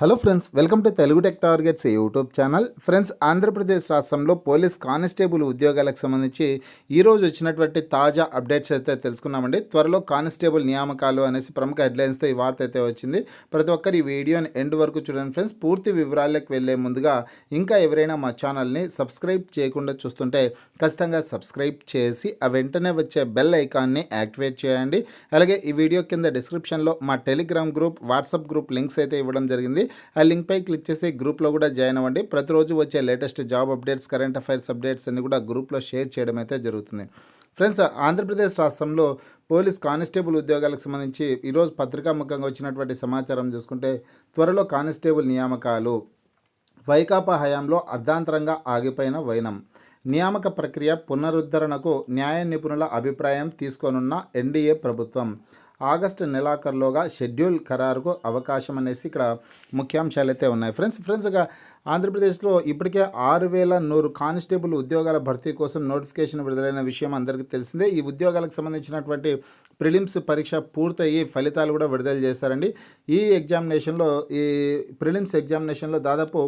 Hello friends, welcome to Telugu tech targets YouTube channel. Friends, Andhra Pradesh రాష్ట్రంలో police constable ఉద్యోగాలకు సంబంధించి ఈరోజు వచ్చినటువంటి తాజా అప్డేట్స్ అయితే తెలుసుకున్నామండి. త్వరలో కానిస్టేబుల్ నియామకాలు అనేసి ప్రముఖ హెడ్లైన్స్తో ఈ వార్త అయితే వచ్చింది. ప్రతి ఒక్కరు ఈ వీడియోని ఎండ్ వరకు చూడండి ఫ్రెండ్స్. పూర్తి వివరాలకు వెళ్ళే ముందుగా ఇంకా ఎవరైనా మా ఛానల్ని సబ్స్క్రైబ్ చేయకుండా చూస్తుంటే ఖచ్చితంగా సబ్స్క్రైబ్ చేసి ఆ వెంటనే వచ్చే బెల్ ఐకాన్ని యాక్టివేట్ చేయండి. అలాగే ఈ వీడియో కింద డిస్క్రిప్షన్లో మా Telegram group, WhatsApp group links అయితే ఇవ్వడం జరిగింది. ఆ లింక్పై క్లిక్ చేసి గ్రూప్లో కూడా జాయిన్ అవ్వండి. ప్రతిరోజు వచ్చే latest job updates, current affairs updates అన్ని కూడా గ్రూప్లో షేర్ చేయడం అయితే జరుగుతుంది. ఫ్రెండ్స్, ఆంధ్రప్రదేశ్ రాష్ట్రంలో పోలీస్ కానిస్టేబుల్ ఉద్యోగాలకు సంబంధించి ఈరోజు పత్రికాముఖంగా వచ్చినటువంటి సమాచారం చూసుకుంటే, త్వరలో కానిస్టేబుల్ నియామకాలు, వైకాపా హయాంలో అర్ధాంతరంగా ఆగిపోయిన వైనం, నియామక ప్రక్రియ పునరుద్ధరణకు న్యాయ నిపుణుల అభిప్రాయం తీసుకోనున్న ఎన్డీఏ ప్రభుత్వం, ఆగస్టు నెలాఖరులోగా షెడ్యూల్ ఖరారుకు అవకాశం అనేసి ఇక్కడ ముఖ్యాంశాలు అయితే ఉన్నాయి. ఫ్రెండ్స్గా ఆంధ్రప్రదేశ్లో ఇప్పటికే 6100 కానిస్టేబుల్ ఉద్యోగాల భర్తీ కోసం నోటిఫికేషన్ విడుదలైన విషయం అందరికీ తెలిసిందే. ఈ ఉద్యోగాలకు సంబంధించినటువంటి ప్రిలిమ్స్ పరీక్ష పూర్తయ్యి ఫలితాలు కూడా విడుదల చేశారండి. ఈ ప్రిలిమ్స్ ఎగ్జామినేషన్లో దాదాపు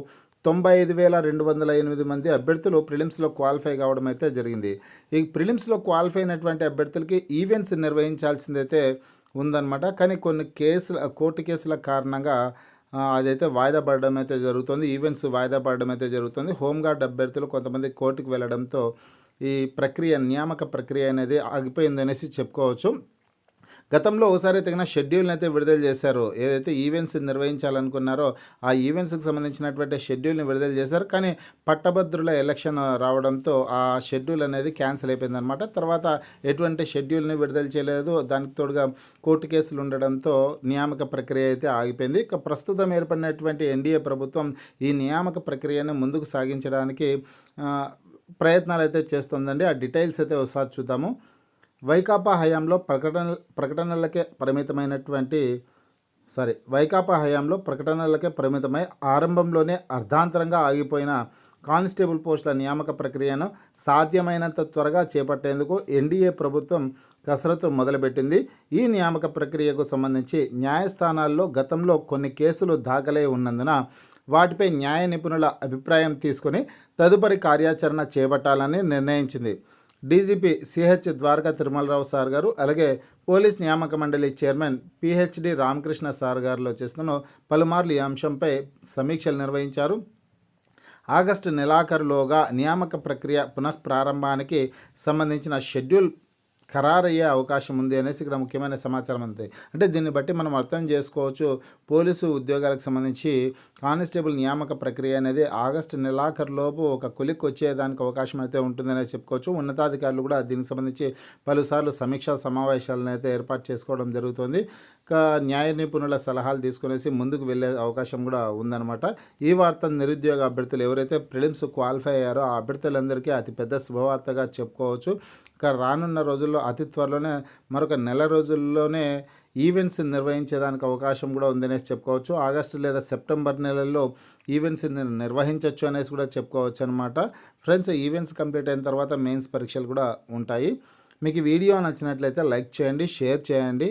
95,208 మంది అభ్యర్థులు ప్రిలిమ్స్లో క్వాలిఫై కావడం అయితే జరిగింది. ఈ ప్రిలిమ్స్లో క్వాలిఫై అయినటువంటి అభ్యర్థులకి ఈవెంట్స్ నిర్వహించాల్సిందైతే ఉందన్నమాట. కానీ కొన్ని కోర్టు కేసుల కారణంగా అదైతే వాయిదా పడడం అయితే జరుగుతుంది. ఈవెంట్స్ వాయిదా పడడం అయితే జరుగుతుంది. హోంగార్డ్ అభ్యర్థులు కొంతమంది కోర్టుకు వెళ్ళడంతో ఈ నియామక ప్రక్రియ అనేది ఆగిపోయిందనేసి చెప్పుకోవచ్చు. గతంలో ఒకసారి తగిన షెడ్యూల్ని అయితే విడుదల చేశారు. ఏదైతే ఈవెంట్స్ నిర్వహించాలనుకున్నారో ఆ ఈవెంట్స్కి సంబంధించినటువంటి షెడ్యూల్ని విడుదల చేశారు. కానీ పట్టభద్రుల ఎలక్షన్ రావడంతో ఆ షెడ్యూల్ అనేది క్యాన్సిల్ అయిపోయిందనమాట. తర్వాత ఎటువంటి షెడ్యూల్ని విడుదల చేయలేదు. దానికి తోడుగా కోర్టు కేసులు ఉండడంతో నియామక ప్రక్రియ అయితే ఆగిపోయింది. ఇక ప్రస్తుతం ఏర్పడినటువంటి ఎన్డీఏ ప్రభుత్వం ఈ నియామక ప్రక్రియను ముందుకు సాగించడానికి ప్రయత్నాలు అయితే చేస్తుందండి. ఆ డీటెయిల్స్ అయితే ఒకసారి చూద్దాము. వైకాపా హయాంలో ప్రకటనలకే పరిమితమై ఆరంభంలోనే అర్ధాంతరంగా ఆగిపోయిన కానిస్టేబుల్ పోస్టుల నియామక ప్రక్రియను సాధ్యమైనంత త్వరగా చేపట్టేందుకు ఎన్డీఏ ప్రభుత్వం కసరత్తు మొదలుపెట్టింది. ఈ నియామక ప్రక్రియకు సంబంధించి న్యాయస్థానాల్లో గతంలో కొన్ని కేసులు దాఖలై ఉన్నందున వాటిపై న్యాయ నిపుణుల అభిప్రాయం తీసుకుని తదుపరి కార్యాచరణ చేపట్టాలని నిర్ణయించింది. DGP CH Dwaraka Tirumala Rao sir గారు, అలాగే పోలీస్ నియామక మండలి చైర్మన్ పిహెచ్డి రామకృష్ణ సార్ గారిలో చేస్తున్న పలుమార్లు ఈ అంశంపై సమీక్షలు నిర్వహించారు. ఆగస్టు నెలాఖరులోగా నియామక ప్రక్రియ పునఃప్రారంభానికి సంబంధించిన షెడ్యూల్ ఖరారయ్యే అవకాశం ఉంది అనేసి ఇక్కడ ముఖ్యమైన సమాచారం అంతే. అంటే దీన్ని బట్టి మనం అర్థం చేసుకోవచ్చు, పోలీసు ఉద్యోగాలకు సంబంధించి కానిస్టేబుల్ నియామక ప్రక్రియ అనేది ఆగస్టు నెలాఖరులోపు ఒక కొలిక్కి వచ్చేదానికి అవకాశం అయితే ఉంటుందనే చెప్పుకోవచ్చు. ఉన్నతాధికారులు కూడా దీనికి సంబంధించి పలుసార్లు సమీక్షా సమావేశాలను అయితే ఏర్పాటు చేసుకోవడం జరుగుతుంది. న్యాయ నిపుణుల సలహాలు తీసుకునేసి ముందుకు వెళ్ళే అవకాశం కూడా ఉందన్నమాట. ఈ వార్త నిరుద్యోగ అభ్యర్థులు ఎవరైతే ప్రిలిమ్స్ క్వాలిఫై అయ్యారో ఆ అభ్యర్థులందరికీ అతిపెద్ద శుభవార్తగా చెప్పుకోవచ్చు. రానున్న రోజుల్లో అతి త్వరలోనే మరొక నెల రోజుల్లోనే ఈవెంట్స్ నిర్వహించేదానికి అవకాశం కూడా ఉందనేసి చెప్పుకోవచ్చు. ఆగస్టు లేదా సెప్టెంబర్ నెలల్లో ఈవెంట్స్ నిర్వహించవచ్చు అనేసి కూడా చెప్పుకోవచ్చు అనమాట. ఫ్రెండ్స్, ఈవెంట్స్ కంప్లీట్ అయిన తర్వాత మెయిన్స్ పరీక్షలు కూడా ఉంటాయి. మీకు వీడియో నచ్చినట్లయితే లైక్ చేయండి, షేర్ చేయండి.